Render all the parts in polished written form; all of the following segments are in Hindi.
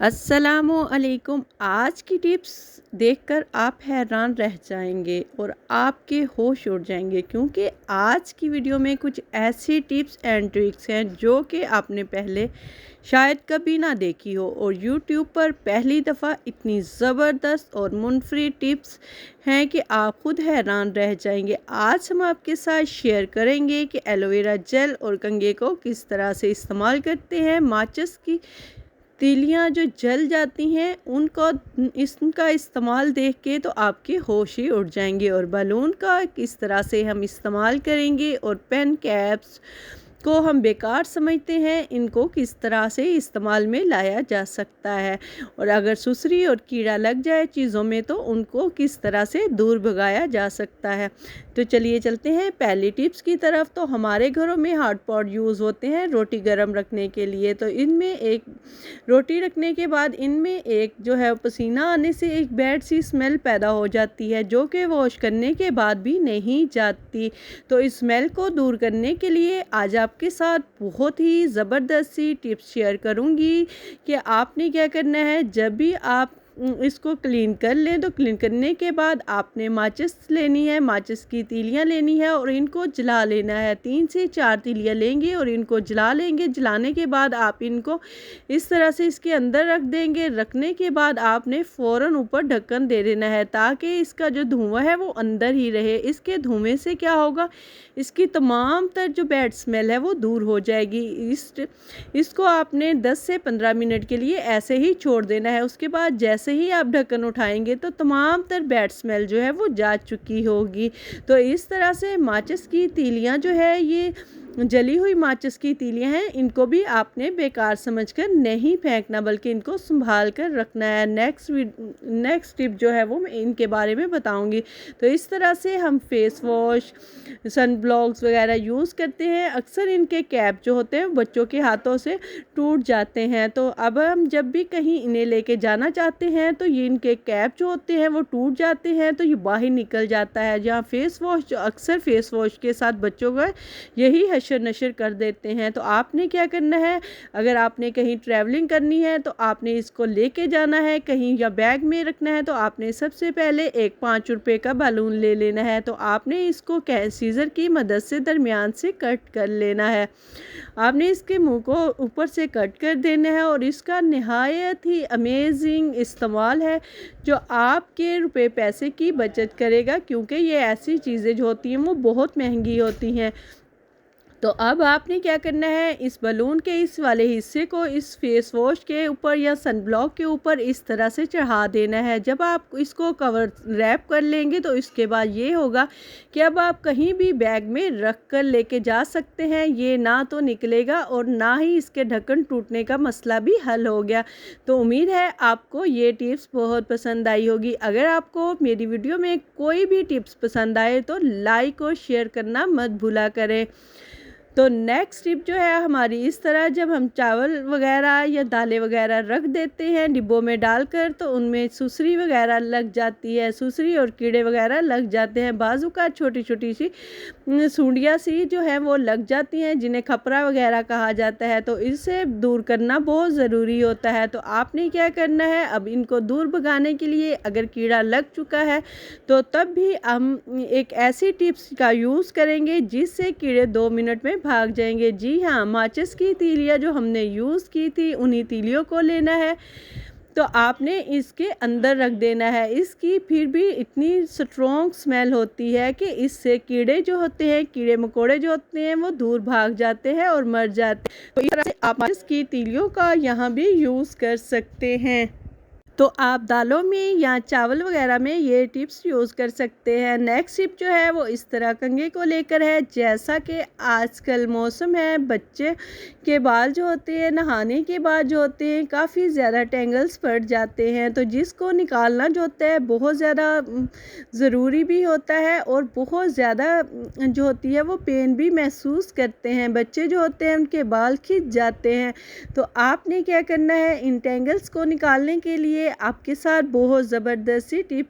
अस्सलामुअलैकुम। आज की टिप्स देखकर आप हैरान रह जाएंगे और आपके होश उड़ जाएंगे, क्योंकि आज की वीडियो में कुछ ऐसी टिप्स एंड ट्रिक्स हैं जो कि आपने पहले शायद कभी ना देखी हो, और यूट्यूब पर पहली दफ़ा इतनी ज़बरदस्त और मुनफरिद टिप्स हैं कि आप खुद हैरान रह जाएंगे। आज हम आपके साथ शेयर करेंगे कि एलोवेरा जेल और कंघे को किस तरह से इस्तेमाल करते हैं। माचिस की तीलियाँ जो जल जाती हैं उनको इसका इस्तेमाल देख के तो आपके होश ही उड़ जाएंगे, और बलून का किस तरह से हम इस्तेमाल करेंगे, और पेन कैप्स को हम बेकार समझते हैं, इनको किस तरह से इस्तेमाल में लाया जा सकता है, और अगर सुसरी और कीड़ा लग जाए चीज़ों में तो उनको किस तरह से दूर भगाया जा सकता है। तो चलिए चलते हैं पहली टिप्स की तरफ। तो हमारे घरों में हॉट पॉट यूज़ होते हैं रोटी गर्म रखने के लिए। तो इनमें एक रोटी रखने के बाद इनमें एक जो है पसीना आने से एक बैड सी स्मेल पैदा हो जाती है, जो कि वॉश करने के बाद भी नहीं जाती। तो इस स्मेल को दूर करने के लिए आज आपके साथ बहुत ही ज़बरदस्त सी टिप्स शेयर करूंगी कि आपने क्या करना है। जब भी आप इसको क्लीन कर लें तो क्लीन करने के बाद आपने माचिस लेनी है, माचिस की तीलियां लेनी है और इनको जला लेना है। 3 से 4 तीलियां लेंगे और इनको जला लेंगे। जलाने के बाद आप इनको इस तरह से इसके अंदर रख देंगे। रखने के बाद आपने फ़ौरन ऊपर ढक्कन दे देना है ताकि इसका जो धुआं है वो अंदर ही रहे। इसके धुएं से क्या होगा, इसकी तमाम तर जो बैड स्मेल है वो दूर हो जाएगी। इसको आपने 10 से 15 मिनट के लिए ऐसे ही छोड़ देना है। उसके बाद जैसे ही आप ढक्कन उठाएंगे तो तमाम तर बैड स्मेल जो है वो जा चुकी होगी। तो इस तरह से माचिस की तीलियां जो है, ये जली हुई माचिस की तीलियां हैं, इनको भी आपने बेकार समझकर नहीं फेंकना बल्कि इनको संभाल कर रखना है। नेक्स्ट टिप जो है वो मैं इनके बारे में बताऊंगी। तो इस तरह से हम फेस वॉश, सन ब्लॉक्स वगैरह यूज़ करते हैं। अक्सर इनके कैप जो होते हैं बच्चों के हाथों से टूट जाते हैं। तो अब हम जब भी कहीं इन्हें लेके जाना चाहते हैं तो ये इनके कैप जो होते हैं वो टूट जाते हैं, तो ये बाहर निकल जाता है। जहाँ फेस वॉश जो अक्सर फेस वॉश के साथ बच्चों का यही हशर नशर कर देते हैं। तो आपने क्या करना है, अगर आपने कहीं ट्रैवलिंग करनी है तो आपने इसको लेके जाना है कहीं या बैग में रखना है, तो आपने सबसे पहले एक 5 रुपए का बैलून ले लेना है। तो आपने इसको सीजर की मदद से दरमियान से कट कर लेना है। आपने इसके मुंह को ऊपर से कट कर देना है, और इसका निहायत ही अमेजिंग इस्तेमाल है जो आपके रुपए पैसे की बचत करेगा, क्योंकि ये ऐसी चीज़ें जो होती हैं वो बहुत महंगी होती हैं। तो अब आपने क्या करना है, इस बलून के इस वाले हिस्से को इस फेस वॉश के ऊपर या सनब्लॉक के ऊपर इस तरह से चढ़ा देना है। जब आप इसको कवर रैप कर लेंगे तो इसके बाद ये होगा कि अब आप कहीं भी बैग में रख कर लेके जा सकते हैं। ये ना तो निकलेगा और ना ही इसके ढक्कन टूटने का मसला भी हल हो गया। तो उम्मीद है आपको ये टिप्स बहुत पसंद आई होगी। अगर आपको मेरी वीडियो में कोई भी टिप्स पसंद आए तो लाइक और शेयर करना मत भूला करें। तो नेक्स्ट टिप जो है हमारी, इस तरह जब हम चावल वगैरह या दालें वगैरह रख देते हैं डिब्बों में डालकर तो उनमें सुसरी वगैरह लग जाती है, सुसरी और कीड़े वगैरह लग जाते हैं। बाजू का छोटी छोटी सी सूंडियाँ सी जो है वो लग जाती हैं, जिन्हें खपरा वगैरह कहा जाता है। तो इससे दूर करना बहुत ज़रूरी होता है। तो आपने क्या करना है, अब इनको दूर भगाने के लिए अगर कीड़ा लग चुका है तो तब भी हम एक ऐसी टिप्स का यूज़ करेंगे जिससे कीड़े 2 मिनट में भाग जाएंगे। जी हाँ, माचिस की तीलियाँ जो हमने यूज़ की थी उन्हीं तीलियों को लेना है, तो आपने इसके अंदर रख देना है। इसकी फिर भी इतनी स्ट्रॉन्ग स्मेल होती है कि इससे कीड़े जो होते हैं, कीड़े मकोड़े जो होते हैं वो दूर भाग जाते हैं और मर जाते हैं। तो इस तरह से आप माचिस की तीलियों का यहाँ भी यूज़ कर सकते हैं। तो आप दालों में या चावल वगैरह में ये टिप्स यूज़ कर सकते हैं। नेक्स्ट टिप जो है वो इस तरह कंघे को लेकर है। जैसा कि आजकल मौसम है, बच्चे के बाल जो होते हैं नहाने के बाद जो होते हैं काफ़ी ज़्यादा टेंगल्स पड़ जाते हैं, तो जिसको निकालना जो होता है बहुत ज़्यादा ज़रूरी भी होता है और बहुत ज़्यादा जो होती है वो पेन भी महसूस करते हैं। बच्चे जो होते हैं उनके बाल खिंच जाते हैं। तो आपने क्या करना है, इन टेंगल्स को निकालने के लिए लिए आपके साथ बहुत ज़बरदस्त सी टिप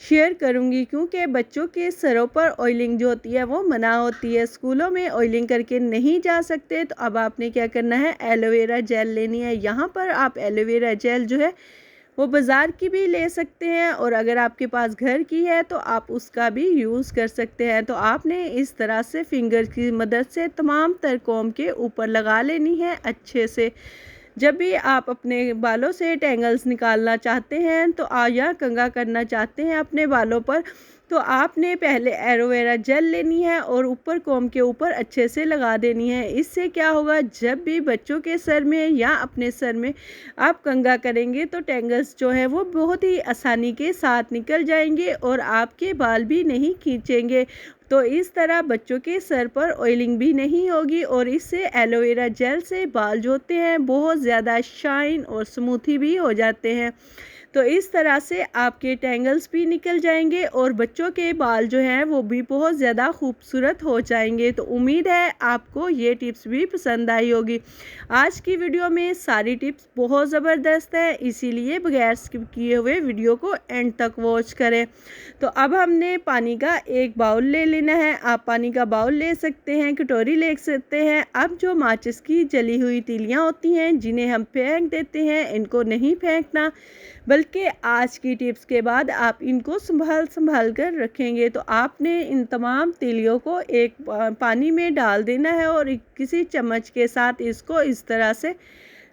शेयर करूंगी, क्योंकि बच्चों के सरों पर ऑयलिंग जो होती है वो मना होती है। स्कूलों में ऑयलिंग करके नहीं जा सकते, तो अब आपने क्या करना है, एलोवेरा जेल लेनी है। यहाँ पर आप एलोवेरा जेल जो है वो बाज़ार की भी ले सकते हैं, और अगर आपके पास घर की है तो आप उसका भी यूज़ कर सकते हैं। तो आपने इस तरह से फिंगर की मदद से तमाम तर कोम के ऊपर लगा लेनी है अच्छे से। जब भी आप अपने बालों से टेंगल्स निकालना चाहते हैं तो या कंघा करना चाहते हैं अपने बालों पर, तो आपने पहले एलोवेरा जेल लेनी है और ऊपर कोम के ऊपर अच्छे से लगा देनी है। इससे क्या होगा, जब भी बच्चों के सर में या अपने सर में आप कंघा करेंगे तो टेंगल्स जो है वो बहुत ही आसानी के साथ निकल जाएंगे और आपके बाल भी नहीं खींचेंगे। तो इस तरह बच्चों के सर पर ऑयलिंग भी नहीं होगी, और इससे एलोवेरा जेल से बाल जो होते हैं बहुत ज़्यादा शाइन और स्मूथी भी हो जाते हैं। तो इस तरह से आपके टेंगल्स भी निकल जाएंगे और बच्चों के बाल जो हैं वो भी बहुत ज़्यादा खूबसूरत हो जाएंगे। तो उम्मीद है आपको ये टिप्स भी पसंद आई होगी। आज की वीडियो में सारी टिप्स बहुत ज़बरदस्त है, इसीलिए बगैर स्किप किए हुए वीडियो को एंड तक वॉच करें। तो अब हमने पानी का एक बाउल ले लेना है। आप पानी का बाउल ले सकते हैं, कटोरी ले सकते हैं। अब जो माचिस की जली हुई तीलियाँ होती हैं जिन्हें हम फेंक देते हैं, इनको नहीं फेंकना, बल्कि आज की टिप्स के बाद आप इनको संभाल कर रखेंगे। तो आपने इन तमाम तीलियों को एक पानी में डाल देना है और किसी चम्मच के साथ इसको इस तरह से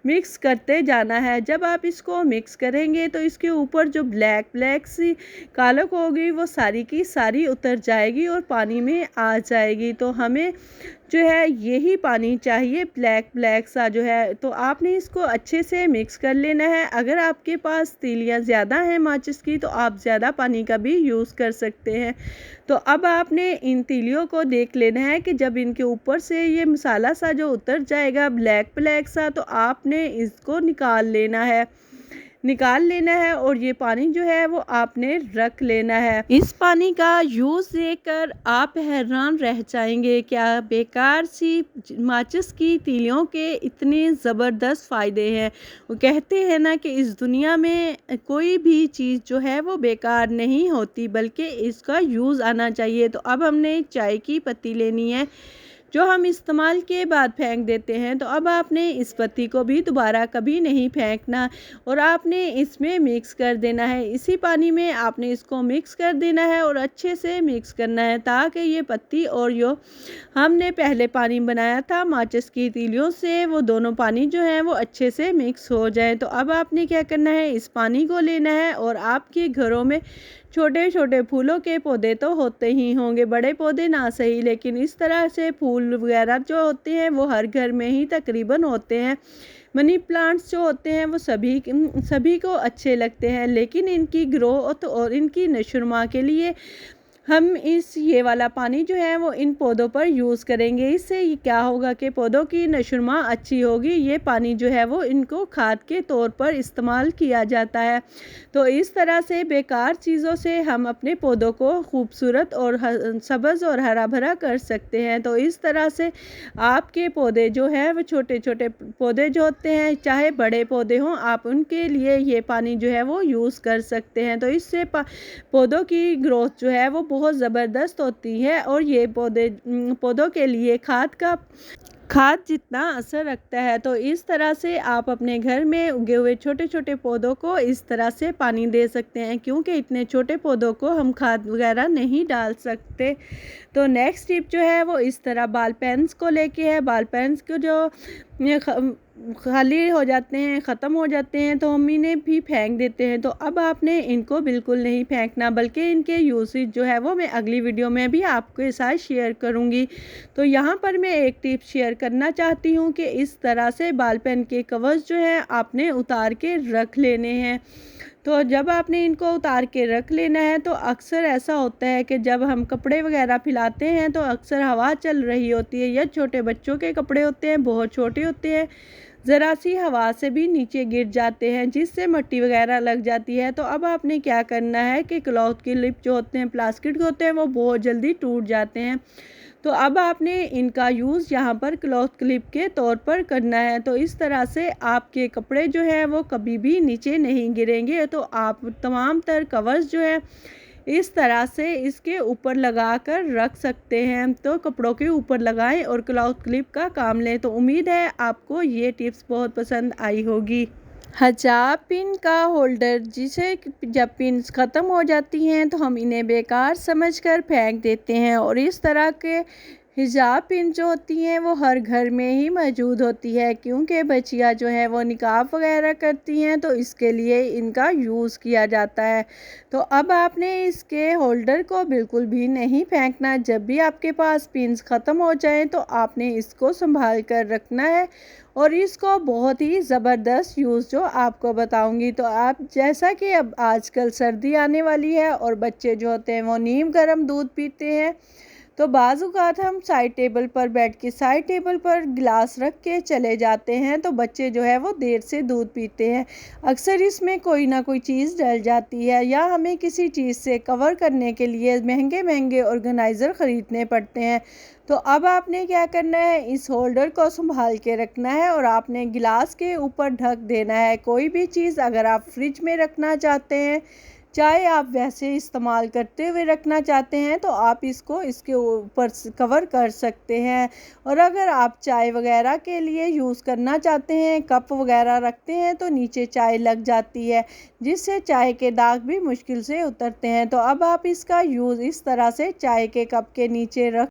मिक्स करते जाना है। जब आप इसको मिक्स करेंगे तो इसके ऊपर जो ब्लैक सी कालक होगी वो सारी की सारी उतर जाएगी और पानी में आ जाएगी। तो हमें जो है यही पानी चाहिए, ब्लैक सा जो है। तो आपने इसको अच्छे से मिक्स कर लेना है। अगर आपके पास तीलियाँ ज़्यादा हैं माचिस की तो आप ज़्यादा पानी का भी यूज़ कर सकते हैं। तो अब आपने इन तीलियों को देख लेना है कि जब इनके ऊपर से ये मसाला सा जो उतर जाएगा ब्लैक सा, तो आपने इसको निकाल लेना है और ये पानी जो है वो आपने रख लेना है। इस पानी का यूज़ देकर आप हैरान रह जाएंगे, क्या बेकार सी माचिस की तीलियों के इतने ज़बरदस्त फ़ायदे हैं। वो कहते हैं ना कि इस दुनिया में कोई भी चीज़ जो है वो बेकार नहीं होती, बल्कि इसका यूज़ आना चाहिए। तो अब हमने चाय की पत्ती लेनी है जो हम इस्तेमाल के बाद फेंक देते हैं। तो अब आपने इस पत्ती को भी दोबारा कभी नहीं फेंकना और आपने इसमें मिक्स कर देना है। इसी पानी में आपने इसको मिक्स कर देना है और अच्छे से मिक्स करना है, ताकि ये पत्ती और जो हमने पहले पानी बनाया था माचिस की तीलियों से, वो दोनों पानी जो है वो अच्छे से मिक्स हो जाए। तो अब आपने क्या करना है, इस पानी को लेना है और आपके घरों में छोटे छोटे फूलों के पौधे तो होते ही होंगे, बड़े पौधे ना सही, लेकिन इस तरह से फूल वगैरह जो होते हैं वो हर घर में ही तकरीबन होते हैं। मनी प्लांट्स जो होते हैं वो सभी को अच्छे लगते हैं, लेकिन इनकी ग्रोथ और इनकी नशोनुमा के लिए हम ये वाला पानी जो है वो इन पौधों पर यूज़ करेंगे। इससे क्या होगा कि पौधों की नशोनुमा अच्छी होगी। ये पानी जो है वो इनको खाद के तौर पर इस्तेमाल किया जाता है। तो इस तरह से बेकार चीज़ों से हम अपने पौधों को खूबसूरत और सब्ज़ और हरा भरा कर सकते हैं। तो इस तरह से आपके पौधे जो हैं वो छोटे छोटे पौधे जो होते हैं, चाहे बड़े पौधे हों, आप उनके लिए ये पानी जो है वो यूज़ कर सकते हैं। तो इससे पौधों की ग्रोथ जो है वो बहुत ज़बरदस्त होती है और ये पौधों के लिए खाद जितना असर रखता है। तो इस तरह से आप अपने घर में उगे हुए छोटे छोटे पौधों को इस तरह से पानी दे सकते हैं, क्योंकि इतने छोटे पौधों को हम खाद वगैरह नहीं डाल सकते। तो नेक्स्ट टिप जो है वो इस तरह बाल पेन्स को लेके है। बाल पेन्स को जो खाली हो जाते हैं, ख़त्म हो जाते हैं, तो हम इन्हें भी फेंक देते हैं। तो अब आपने इनको बिल्कुल नहीं फेंकना, बल्कि इनके यूसेज जो है वो मैं अगली वीडियो में भी आपके साथ शेयर करूंगी। तो यहाँ पर मैं एक टिप शेयर करना चाहती हूँ कि इस तरह से बाल पेन के कवर्स जो हैं आपने उतार के रख लेने हैं। तो जब आपने इनको उतार के रख लेना है, तो अक्सर ऐसा होता है कि जब हम कपड़े वगैरह फैलाते हैं तो अक्सर हवा चल रही होती है, या छोटे बच्चों के कपड़े होते हैं, बहुत छोटे होते हैं, ज़रा सी हवा से भी नीचे गिर जाते हैं, जिससे मिट्टी वगैरह लग जाती है। तो अब आपने क्या करना है कि क्लॉथ की लिप जो होते हैं, प्लास्टिक के होते हैं, वो बहुत जल्दी टूट जाते हैं। तो अब आपने इनका यूज़ यहाँ पर क्लॉथ क्लिप के तौर पर करना है। तो इस तरह से आपके कपड़े जो है वो कभी भी नीचे नहीं गिरेंगे। तो आप तमाम तर कवर्स जो है इस तरह से इसके ऊपर लगा कर रख सकते हैं। तो कपड़ों के ऊपर लगाएं और क्लॉथ क्लिप का काम लें। तो उम्मीद है आपको ये टिप्स बहुत पसंद आई होगी। हिजाब पिन का होल्डर, जिसे जब पिन्स ख़त्म हो जाती हैं तो हम इन्हें बेकार समझकर फेंक देते हैं, और इस तरह के हिजाब पिन जो होती हैं वो हर घर में ही मौजूद होती है, क्योंकि बच्चियाँ जो है वो निकाब वगैरह करती हैं तो इसके लिए इनका यूज़ किया जाता है। तो अब आपने इसके होल्डर को बिल्कुल भी नहीं फेंकना। जब भी आपके पास पिन्स ख़त्म हो जाएं तो आपने इसको संभाल कर रखना है, और इसको बहुत ही ज़बरदस्त यूज़ जो आपको बताऊंगी। तो आप जैसा कि अब आजकल सर्दी आने वाली है और बच्चे जो होते हैं वो नीम गर्म दूध पीते हैं, तो बाज़ औक़ात हम साइड टेबल पर बैठ के साइड टेबल पर गिलास रख के चले जाते हैं तो बच्चे जो है वो देर से दूध पीते हैं। अक्सर इसमें कोई ना कोई चीज़ डल जाती है, या हमें किसी चीज़ से कवर करने के लिए महंगे महंगे ऑर्गेनाइज़र ख़रीदने पड़ते हैं। तो अब आपने क्या करना है, इस होल्डर को संभाल के रखना है और आपने गिलास के ऊपर ढक देना है। कोई भी चीज़ अगर आप फ्रिज में रखना चाहते हैं, चाहे आप वैसे इस्तेमाल करते हुए रखना चाहते हैं, तो आप इसको इसके ऊपर कवर कर सकते हैं। और अगर आप चाय वगैरह के लिए यूज़ करना चाहते हैं, कप वगैरह रखते हैं तो नीचे चाय लग जाती है, जिससे चाय के दाग भी मुश्किल से उतरते हैं। तो अब आप इसका यूज़ इस तरह से चाय के कप के नीचे रख